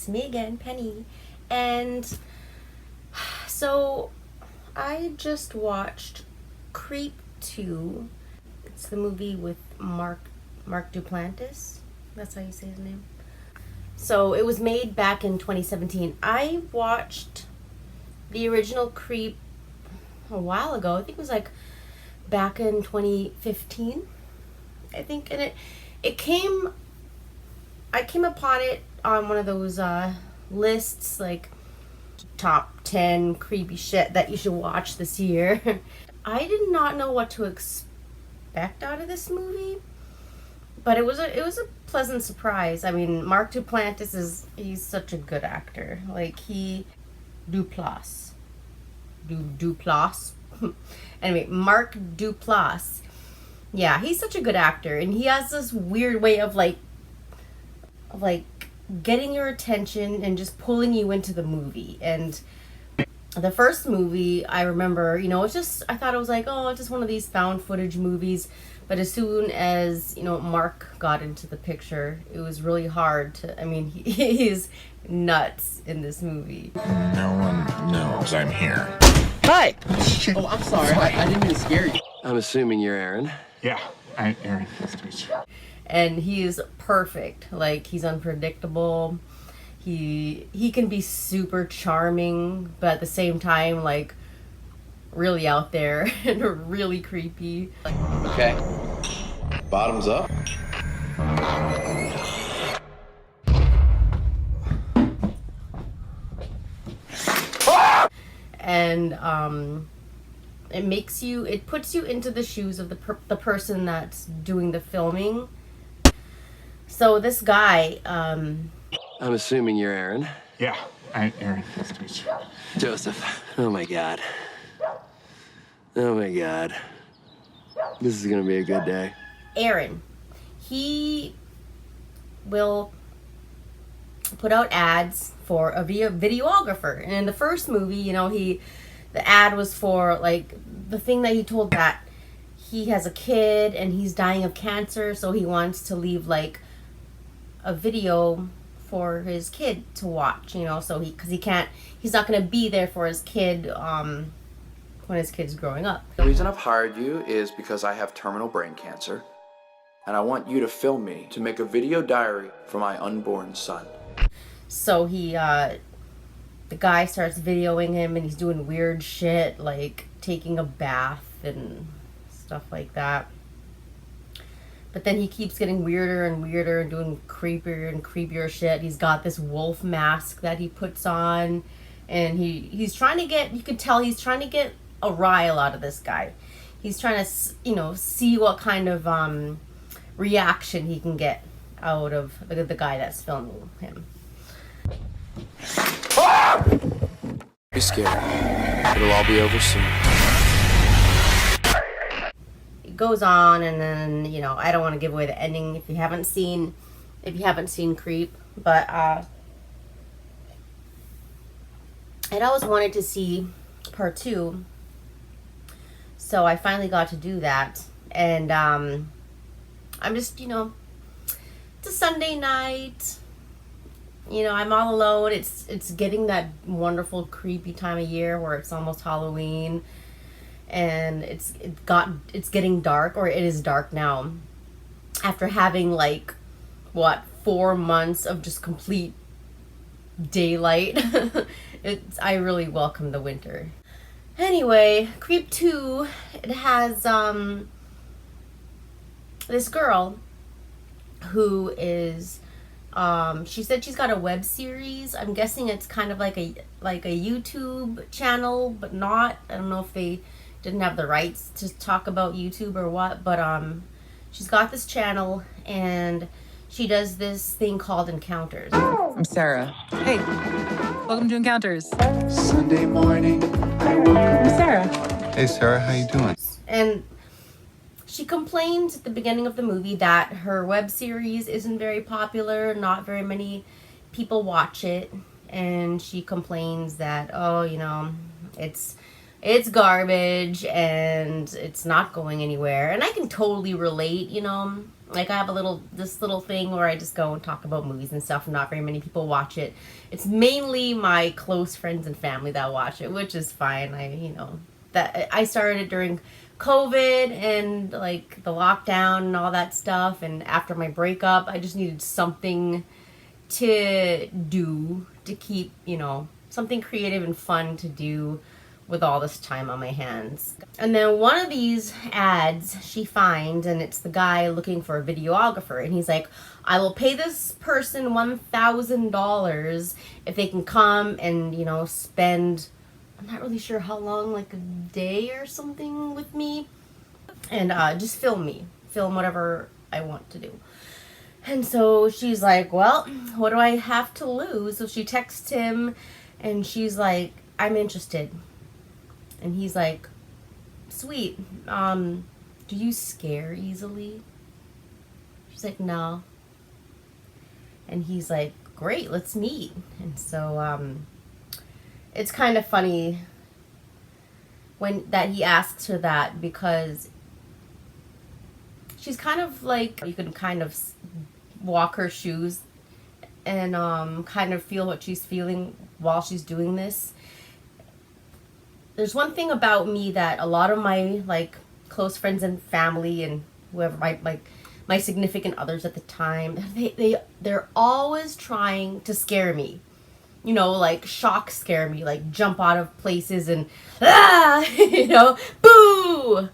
it's me again, Penny. And so I just watched Creep 2. It's the movie with Mark Duplass. That's how you say his name. So it was made back in 2017. I watched the original Creep a while ago. I think it was like back in 2015. I think, and I came upon it on one of those lists, like top 10 creepy shit that you should watch this year. I did not know what to expect out of this movie, but it was a pleasant surprise. I mean, Mark Duplass he's such a good actor. Like Duplass. Anyway, Mark Duplass. Yeah, he's such a good actor, and he has this weird way of like getting your attention and just pulling you into the movie. And the first movie, I remember, I thought it was like, oh, it's just one of these found footage movies. But as soon as, Mark got into the picture, it was really hard to, he's nuts in this movie. No one knows I'm here. Hi! Oh, I'm sorry. I didn't mean to scare you. I'm assuming you're Aaron. Yeah, I'm Aaron. Nice to meet you. And he is perfect. Like, he's unpredictable. He can be super charming, but at the same time, like, really out there and really creepy. Okay. Bottoms up. And it puts you into the shoes of the person that's doing the filming. So this guy, I'm assuming you're Aaron. Yeah, I'm Aaron. Nice to meet you. Joseph. Oh my God. Oh my God. This is gonna be a good day. Aaron, he will put out ads for a videographer. And in the first movie, the ad was for like the thing that he told that he has a kid and he's dying of cancer, so he wants to leave like a video for his kid to watch, so he's not going to be there for his kid when his kid's growing up. The reason I've hired you is because I have terminal brain cancer, and I want you to film me to make a video diary for my unborn son. So the guy starts videoing him, and he's doing weird shit, like taking a bath and stuff like that. But then he keeps getting weirder and weirder and doing creepier and creepier shit. He's got this wolf mask that he puts on, and he's trying to get, you could tell he's trying to get a rile out of this guy. He's trying to, see what kind of reaction he can get out of the guy that's filming him. Be scared. It'll all be over soon. It goes on, and then I don't want to give away the ending if you haven't seen Creep, but I'd always wanted to see part 2, so I finally got to do that. And I'm just it's a Sunday night, I'm all alone. It's getting that wonderful creepy time of year where it's almost Halloween. And it's getting dark, or it is dark now, after having 4 months of just complete daylight. I really welcome the winter. Anyway, Creep 2, it has this girl who is she said she's got a web series. I'm guessing it's kind of like a YouTube channel, but not. I don't know if they didn't have the rights to talk about YouTube or what, but she's got this channel, and she does this thing called Encounters. I'm Sarah. Hey, welcome to Encounters. Sunday morning, I woke up. I'm Sarah. Hey, Sarah, how you doing? And she complains at the beginning of the movie that her web series isn't very popular, not very many people watch it, and she complains that, it's it's garbage and it's not going anywhere. And I can totally relate, you know. Like I have this little thing where I just go and talk about movies and stuff. Not very many people watch it. It's mainly my close friends and family that watch it, which is fine. That I started it during COVID and like the lockdown and all that stuff. And after my breakup, I just needed something to do to keep, something creative and fun to do with all this time on my hands. And then one of these ads she finds, and it's the guy looking for a videographer, and he's like, I will pay this person $1,000 if they can come and, spend, I'm not really sure how long, like a day or something with me, and just film whatever I want to do. And so she's like, well, what do I have to lose? So she texts him and she's like, I'm interested. And he's like, sweet, do you scare easily? She's like, no. And he's like, great, let's meet. And so it's kind of funny that he asks her that, because she's kind of like, you can kind of walk her shoes and kind of feel what she's feeling while she's doing this. There's one thing about me that a lot of my like close friends and family and whoever, my significant others at the time, they're always trying to scare me, like shock scare me, like jump out of places and boo,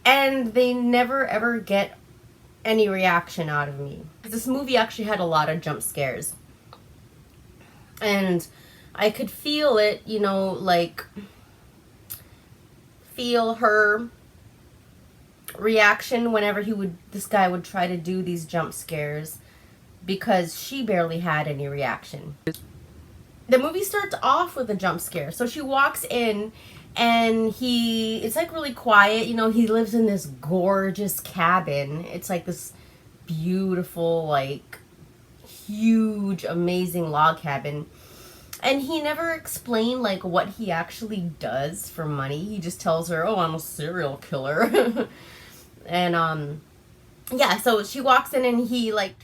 and they never ever get any reaction out of me. This movie actually had a lot of jump scares, and I could feel it, feel her reaction whenever this guy would try to do these jump scares, because she barely had any reaction. The movie starts off with a jump scare. So she walks in and it's like really quiet. He lives in this gorgeous cabin. It's like this beautiful, like huge, amazing log cabin. And he never explained like what he actually does for money. He just tells her, oh, I'm a serial killer. And yeah, so she walks in and he like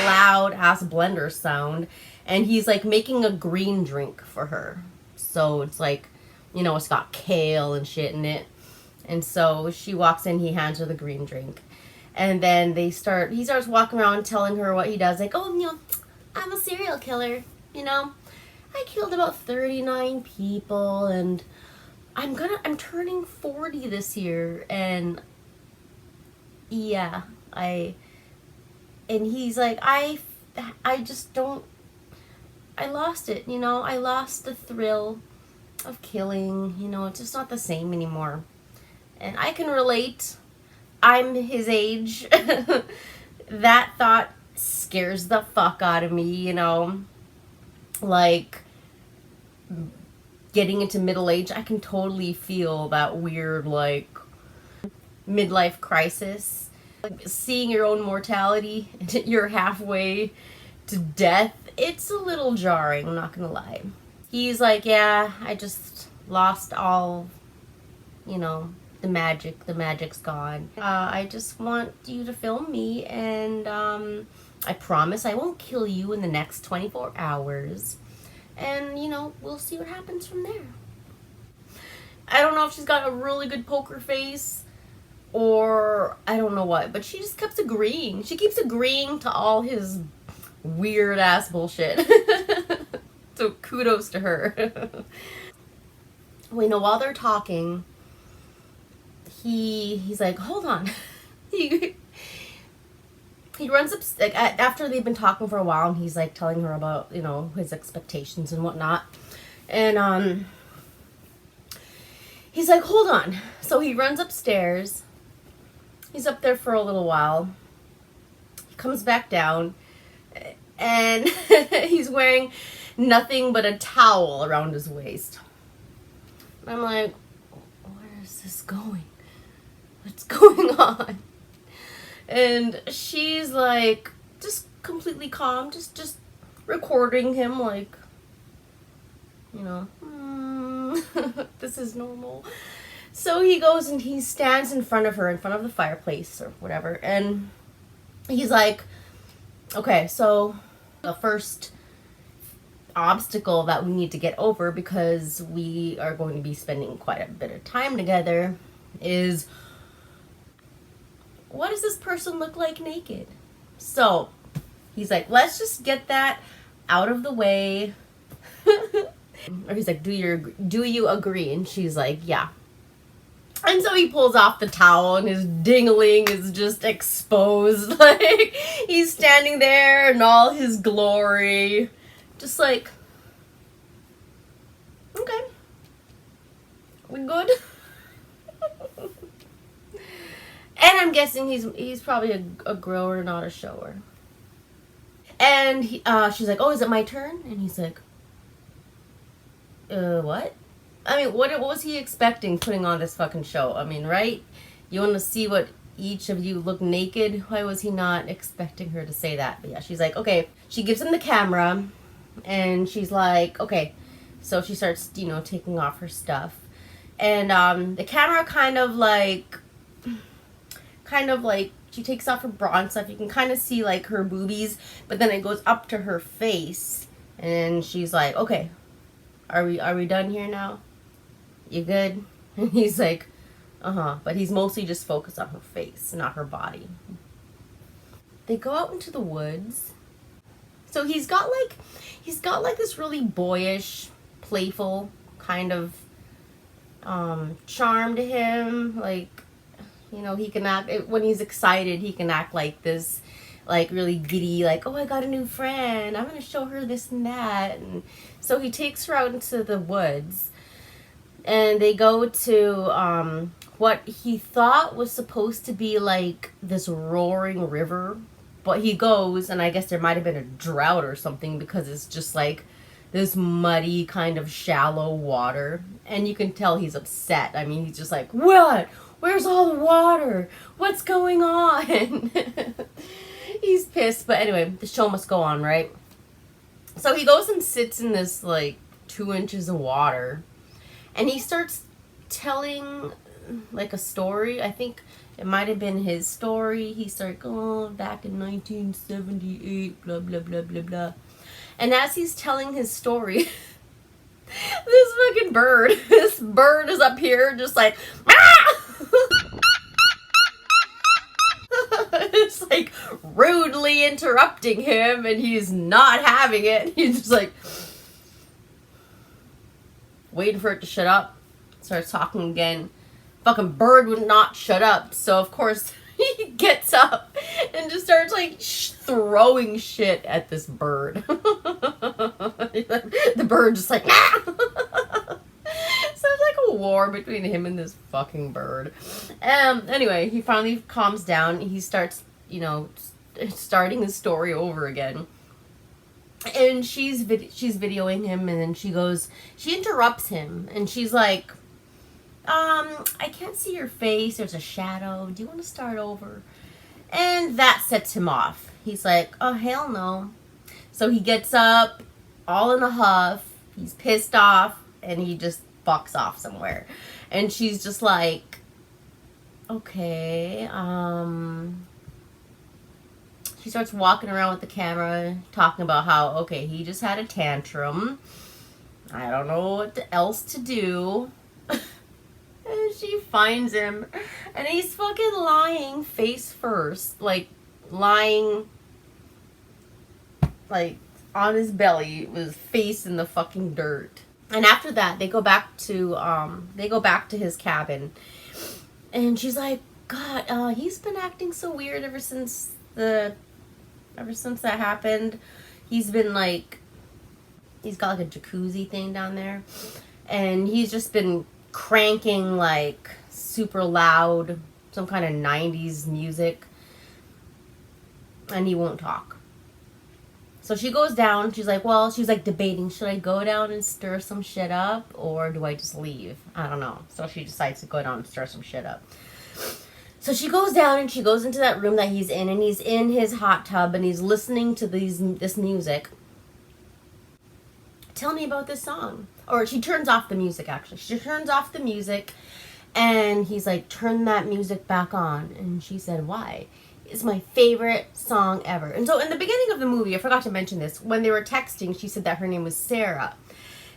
loud ass blender sound, and he's like making a green drink for her. So it's like, it's got kale and shit in it. And so she walks in, he hands her the green drink. And then he starts walking around telling her what he does. Like, oh, I'm a serial killer, I killed about 39 people and I'm turning 40 this year. And yeah, and he's like, I just don't, I lost it, I lost the thrill of killing, it's just not the same anymore. And I can relate. I'm his age. That thought scares the fuck out of me, Like, getting into middle age, I can totally feel that weird, like, midlife crisis. Like, seeing your own mortality, you're halfway to death, it's a little jarring, I'm not gonna lie. He's like, yeah, I just lost all, the magic's gone. I just want you to film me, and I promise I won't kill you in the next 24 hours. And, we'll see what happens from there. I don't know if she's got a really good poker face or I don't know what, but she just keeps agreeing. She keeps agreeing to all his weird ass bullshit. So kudos to her. While they're talking, he's like, hold on. He runs up, like, after they've been talking for a while, and he's like telling her about, his expectations and whatnot. And he's like, hold on. So he runs upstairs. He's up there for a little while. He comes back down, and he's wearing nothing but a towel around his waist. I'm like, where is this going? What's going on? And she's like, just completely calm, just recording him like, you know, this is normal. So he goes and he stands in front of her, in front of the fireplace or whatever, and he's like, okay, so the first obstacle that we need to get over, because we are going to be spending quite a bit of time together, is what does this person look like naked? So he's like, let's just get that out of the way. Or he's like, do you agree? And she's like, yeah. And so he pulls off the towel and his dingling is just exposed. Like, he's standing there in all his glory. Just like, okay, we good? And I'm guessing he's probably a grower, not a shower. And she's like, oh, is it my turn? And he's like, what? I mean, what was he expecting putting on this fucking show? I mean, right? You want to see what each of you look naked? Why was he not expecting her to say that? But yeah, she's like, okay. She gives him the camera, and she's like, okay. So she starts, you know, taking off her stuff. And the camera kind of like, she takes off her bra and stuff. You can kind of see, like, her boobies, but then it goes up to her face. And she's like, okay, are we done here now? You good? And he's like, uh-huh. But he's mostly just focused on her face, not her body. They go out into the woods. So he's got like this really boyish, playful kind of charm to him. Like, you know, he can act, when he's excited, he can act like this, like, really giddy, like, oh, I got a new friend, I'm gonna show her this and that. And so he takes her out into the woods, and they go to what he thought was supposed to be like this roaring river, but he goes, and I guess there might have been a drought or something, because it's just like this muddy kind of shallow water, and you can tell he's upset. I mean, he's just like, what? Where's all the water? What's going on? He's pissed, but anyway, the show must go on, right? So he goes and sits in this like 2 inches of water, and he starts telling like a story. I think it might have been his story. He started going back in 1978, blah, blah, blah, blah, blah. And as he's telling his story, this fucking bird, this bird is up here just like, ah! It's like rudely interrupting him, and he's not having it. He's just like waiting for it to shut up. Starts talking again. Fucking bird would not shut up, so of course he gets up and just starts like throwing shit at this bird. The bird just like, ah! Sounds like a war between him and this fucking bird. Anyway, he finally calms down. He starts, you know, starting his story over again. And she's videoing him, and then she interrupts him, and she's like, I can't see your face. There's a shadow. Do you want to start over? And that sets him off. He's like, oh, hell no. So he gets up, all in a huff. He's pissed off, and he just fucks off somewhere. And she's just like, okay, she starts walking around with the camera, talking about how, okay, he just had a tantrum. I don't know what else to do. And she finds him, and he's fucking lying face first, like lying like on his belly with his face in the fucking dirt. And after that, they go back to his cabin, and she's like, God, he's been acting so weird ever since that happened. He's been like, he's got like a jacuzzi thing down there, and he's just been cranking like super loud, some kind of 90s music, and he won't talk. So she goes down. She's like debating, should I go down and stir some shit up, or do I just leave? I don't know. So she decides to go down and stir some shit up. So she goes down and she goes into that room that he's in, and he's in his hot tub and he's listening to this music. Tell me about this song. Or she turns off the music, actually. She turns off the music, and he's like, turn that music back on. And she said, why? It's my favorite song ever. And so in the beginning of the movie, I forgot to mention this, when they were texting, she said that her name was Sarah.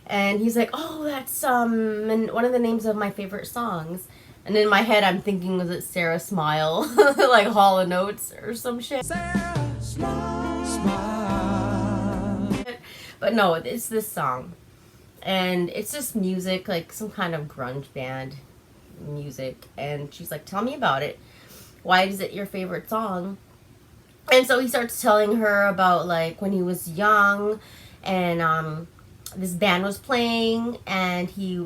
And he's like, oh, that's and one of the names of my favorite songs. And in my head, I'm thinking, was it Sarah Smile? Like Hall & Oates or some shit. Sarah Smile. But no, it's this song. And it's just music, like some kind of grunge band music. And she's like, tell me about it. Why is it your favorite song? And so he starts telling her about like when he was young, and this band was playing, and he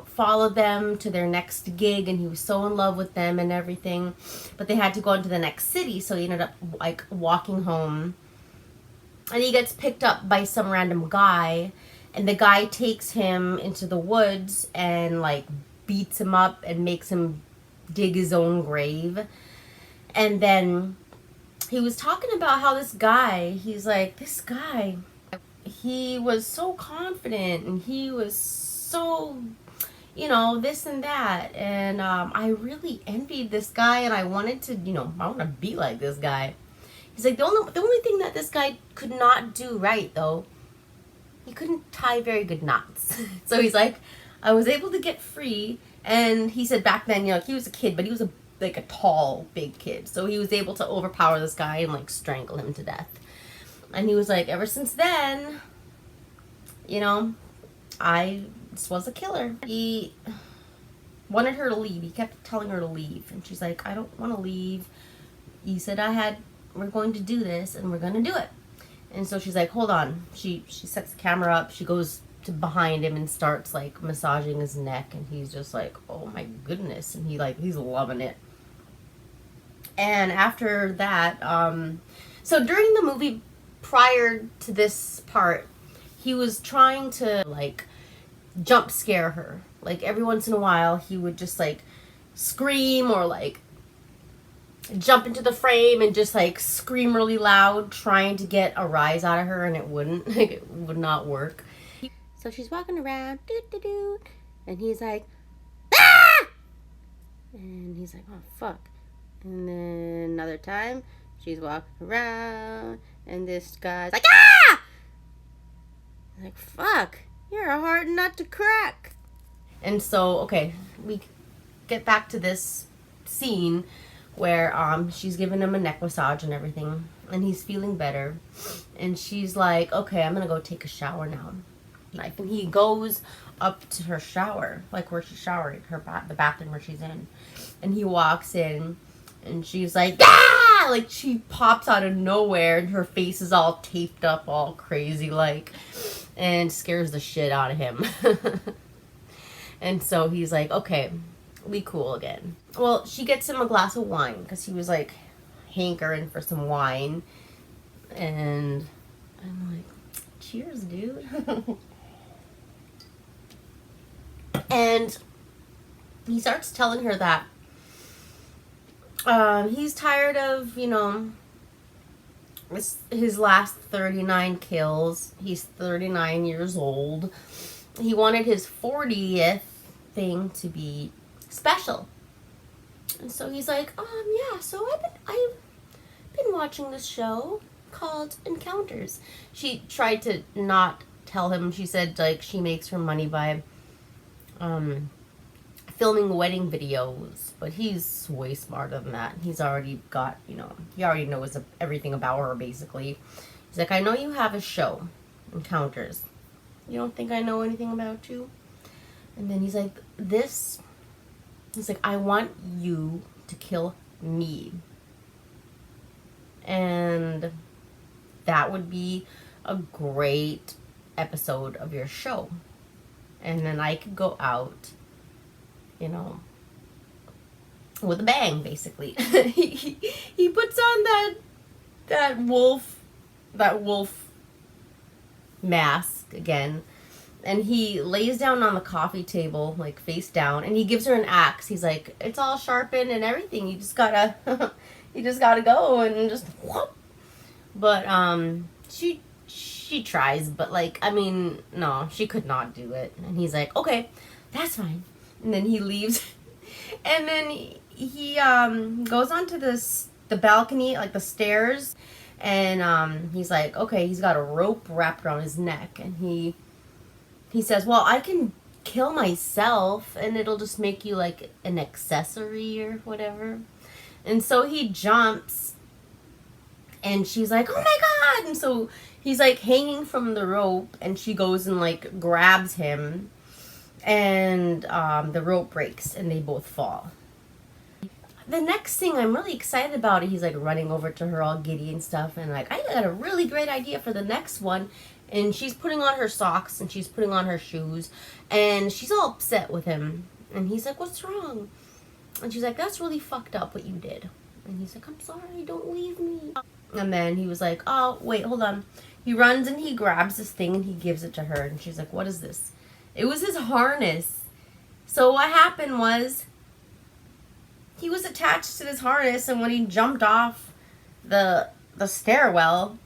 followed them to their next gig, and he was so in love with them and everything, but they had to go into the next city, so he ended up like walking home, and he gets picked up by some random guy, and the guy takes him into the woods and like beats him up and makes him dig his own grave. And then he was talking about how this guy, he's like, this guy, he was so confident, and he was so, you know, this and that. And I really envied this guy, and I wanted to, you know, I want to be like this guy. He's like, the only thing that this guy could not do right, though, he couldn't tie very good knots. So he's like, I was able to get free. And he said back then, you know, he was a kid, but he was like a tall, big kid. So he was able to overpower this guy and like strangle him to death. And he was like, ever since then, you know, I just was a killer. He wanted her to leave. He kept telling her to leave. And she's like, I don't want to leave. You said we're going to do this, and we're going to do it. And so she's like, hold on. She sets the camera up. She goes to behind him and starts like massaging his neck. And he's just like, oh my goodness. And he's loving it. And after that, so during the movie, prior to this part, he was trying to like jump scare her. Like every once in a while, he would just like scream or like jump into the frame and just like scream really loud, trying to get a rise out of her, and it wouldn't. Like it would not work. So she's walking around, and he's like, ah! And he's like, oh fuck. And then another time, she's walking around, and this guy's like, ah! I'm like, fuck, you're a hard nut to crack. And so, okay, we get back to this scene where she's giving him a neck massage and everything, and he's feeling better. And she's like, okay, I'm gonna go take a shower now. Like, and he goes up to her shower, like where she's showering, the bathroom where she's in. And he walks in, and she's like, ah! Like, she pops out of nowhere, and her face is all taped up, all crazy, like, and scares the shit out of him. And so he's like, okay, we cool again. Well, she gets him a glass of wine, because he was, like, hankering for some wine. And I'm like, cheers, dude. And he starts telling her that he's tired of, you know, his last 39 kills. He's 39 years old. He wanted his 40th thing to be special. And so he's like, yeah, so I've been watching this show called Encounters. She tried to not tell him. She said, like, she makes her money by filming wedding videos, but he's way smarter than that. He's already got, you know, he already knows everything about her, basically. He's like, I know you have a show, Encounters. You don't think I know anything about you? And then he's like, he's like, I want you to kill me. And that would be a great episode of your show. And then I could go out, you know, with a bang, basically. he puts on that wolf mask again, and he lays down on the coffee table, like face down, and he gives her an axe. He's like, it's all sharpened and everything. You just gotta, you just gotta go and just whoop. But she tries, but like, I mean, no, she could not do it. And he's like, okay, that's fine. And then he leaves, and then he goes onto the balcony, like the stairs, and he's like, okay, he's got a rope wrapped around his neck, and he says, well, I can kill myself and it'll just make you like an accessory or whatever. And so he jumps, and she's like, oh my god. And so he's like hanging from the rope, and she goes and like grabs him, and the rope breaks and they both fall. The next thing I'm really excited about, he's like running over to her all giddy and stuff, and like, I got a really great idea for the next one. And she's putting on her socks and she's putting on her shoes, and she's all upset with him. And he's like, what's wrong? And she's like, that's really fucked up what you did. And he's like, I'm sorry, don't leave me. And then he was like, oh, wait, hold on. He runs and he grabs this thing and he gives it to her. And she's like, what is this? It was his harness. So what happened was, he was attached to this harness, and when he jumped off the stairwell,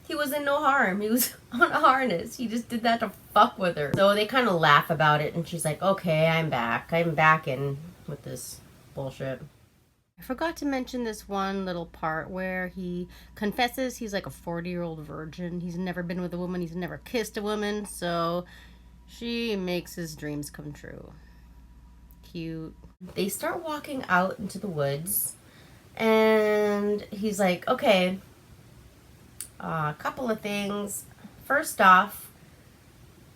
he was in no harm. He was on a harness. He just did that to fuck with her. So they kind of laugh about it, and she's like, okay, I'm back. I'm back in with this bullshit. I forgot to mention this one little part where he confesses he's like a 40-year-old virgin. He's never been with a woman. He's never kissed a woman. So she makes his dreams come true. Cute. They start walking out into the woods, and he's like, okay, a couple of things. First off,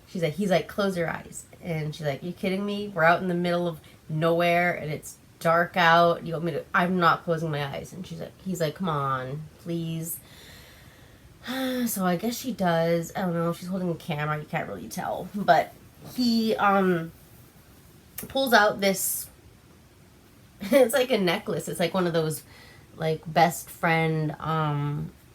he's like, close your eyes. And she's like, you kidding me? We're out in the middle of nowhere and it's dark out. You want me to? I'm not closing my eyes. And he's like, come on, please. So I guess she does. I don't know. She's holding a camera. You can't really tell. But he pulls out this. It's like a necklace. It's like one of those like best friend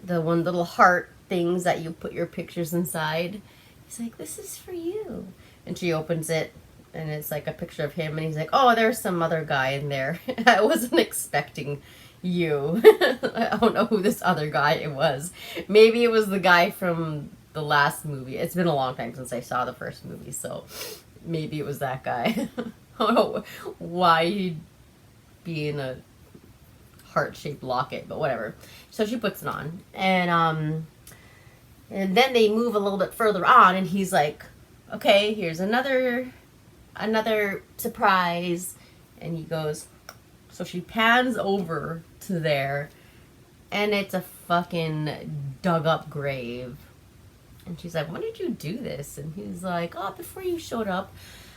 the one little heart things that you put your pictures inside. He's like, this is for you. And she opens it, and it's like a picture of him, and he's like, oh, there's some other guy in there. I wasn't expecting you. I don't know who this other guy was. Maybe it was the guy from the last movie. It's been a long time since I saw the first movie, so maybe it was that guy. I don't know why he'd be in a heart-shaped locket, but whatever. So she puts it on, and then they move a little bit further on, and he's like, okay, here's another surprise. And he goes, so she pans over to there, and it's a fucking dug up grave. And she's like, when did you do this? And he's like, oh, before you showed up,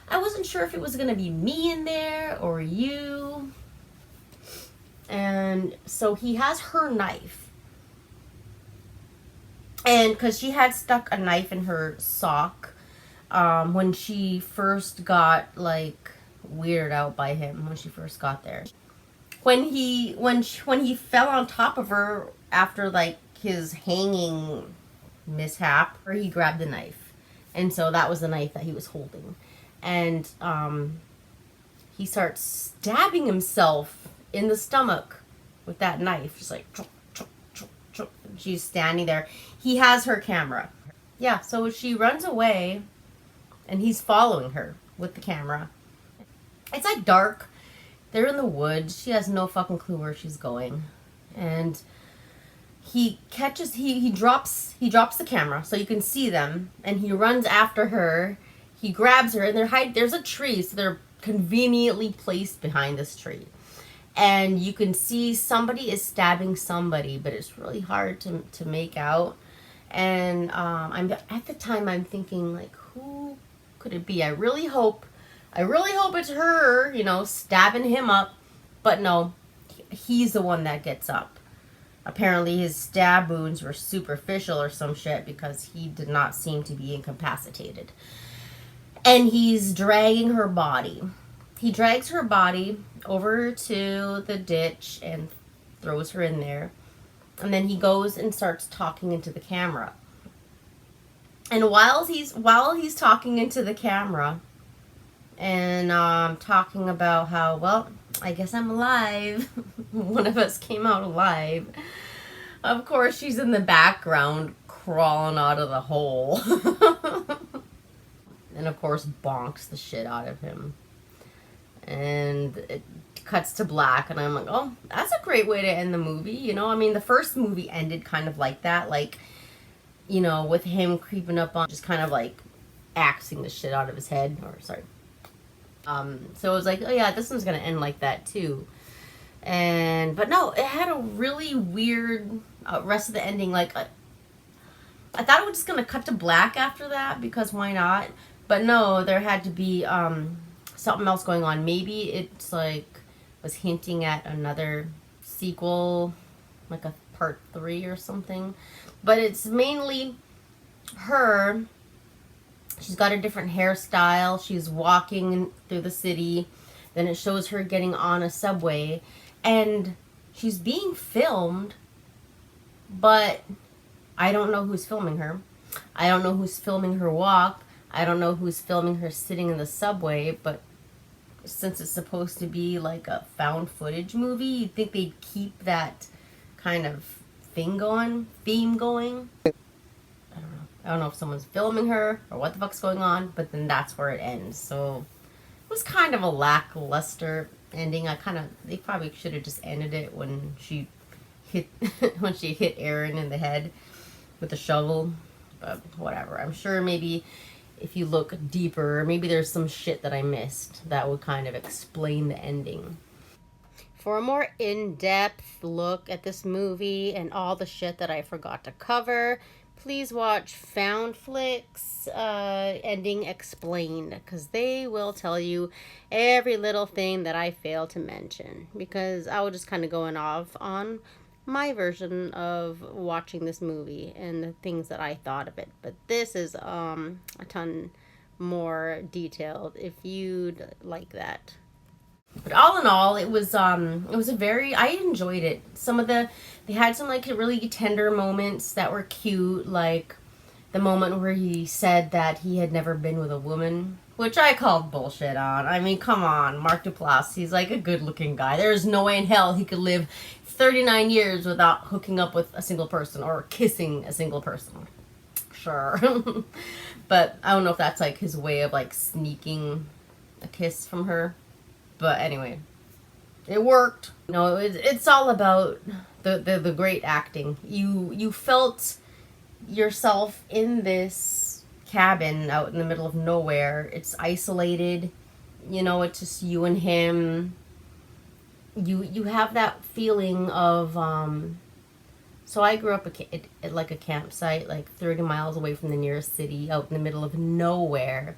I wasn't sure if it was gonna be me in there or you. And so he has her knife. And because she had stuck a knife in her sock when she first got like weirded out by him when she first got there. When he fell on top of her after like his hanging mishap, he grabbed the knife. And so that was the knife that he was holding. And he starts stabbing himself in the stomach with that knife. Just like, chok, chok, chok, chok. She's standing there. He has her camera. Yeah, so she runs away, and he's following her with the camera. It's like dark. They're in the woods. She has no fucking clue where she's going. And he drops the camera so you can see them, and he runs after her. He grabs her, and there's a tree, so they're conveniently placed behind this tree. And you can see somebody is stabbing somebody, but it's really hard to make out. And at the time I'm thinking, like, who could it be? I really hope it's her, stabbing him up. But no, he's the one that gets up. Apparently his stab wounds were superficial or some shit, because he did not seem to be incapacitated. And he's dragging her body. He drags her body over to the ditch and throws her in there. And then he goes and starts talking into the camera. And while he's talking into the camera and talking about how, well, I guess I'm alive. One of us came out alive. Of course, she's in the background crawling out of the hole. And of course, bonks the shit out of him. And it cuts to black, and I'm like, oh, that's a great way to end the movie. You know, I mean, the first movie ended kind of like that, like, you know, with him creeping up on, just kind of like axing the shit out of his head, or sorry. So it was like, oh yeah, this one's gonna end like that too. But no, it had a really weird rest of the ending. Like, I thought it was just gonna cut to black after that, because why not? But no, there had to be something else going on. Maybe it's like was hinting at another sequel, like a part 3 or something. But it's mainly her. She's got a different hairstyle. She's walking through the city. Then it shows her getting on a subway. And she's being filmed, but I don't know who's filming her. I don't know who's filming her walk. I don't know who's filming her sitting in the subway. But since it's supposed to be like a found footage movie, you'd think they'd keep that kind of theme going. I don't know if someone's filming her or what the fuck's going on, but then that's where it ends. So it was kind of a lackluster ending. They probably should have just ended it when she hit Aaron in the head with the shovel. But whatever. I'm sure maybe if you look deeper, maybe there's some shit that I missed that would kind of explain the ending. For a more in-depth look at this movie and all the shit that I forgot to cover, please watch Found Flicks Ending Explained, because they will tell you every little thing that I failed to mention, because I was just kind of going off on my version of watching this movie and the things that I thought of it. But this is a ton more detailed if you'd like that. But all in all, it was I enjoyed it. They had some like really tender moments that were cute, like the moment where he said that he had never been with a woman, which I called bullshit on. I mean, come on, Mark Duplass, he's like a good looking guy. There's no way in hell he could live 39 years without hooking up with a single person or kissing a single person. Sure. But I don't know if that's like his way of like sneaking a kiss from her. But anyway, it worked. No, it's all about the great acting. You felt yourself in this cabin out in the middle of nowhere. It's isolated. You know, it's just you and him. You have that feeling of so I grew up at like a campsite like 30 miles away from the nearest city, out in the middle of nowhere.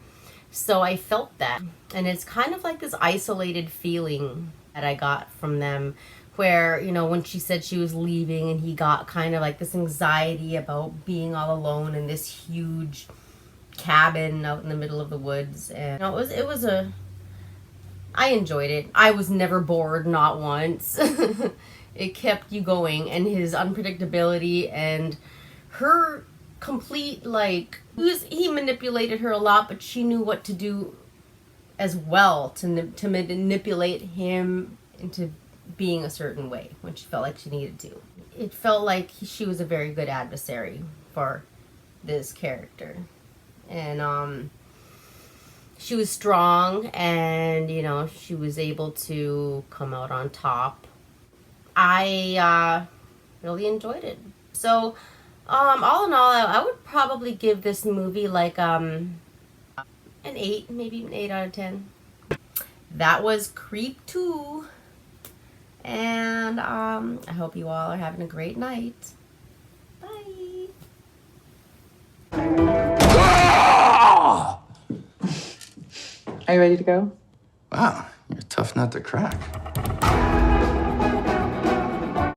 So I felt that, and it's kind of like this isolated feeling that I got from them, where, you know, when she said she was leaving and he got kind of like this anxiety about being all alone in this huge cabin out in the middle of the woods. And you know, I enjoyed it. I was never bored, not once. It kept you going, and his unpredictability and her complete, like, he manipulated her a lot, but she knew what to do as well to manipulate him into being a certain way when she felt like she needed to. It felt like she was a very good adversary for this character. And she was strong, and, you know, she was able to come out on top. I really enjoyed it. So all in all, I would probably give this movie like an 8, maybe an 8 out of 10. That was Creep 2. And I hope you all are having a great night. Bye. Are you ready to go? Wow, you're a tough nut to crack.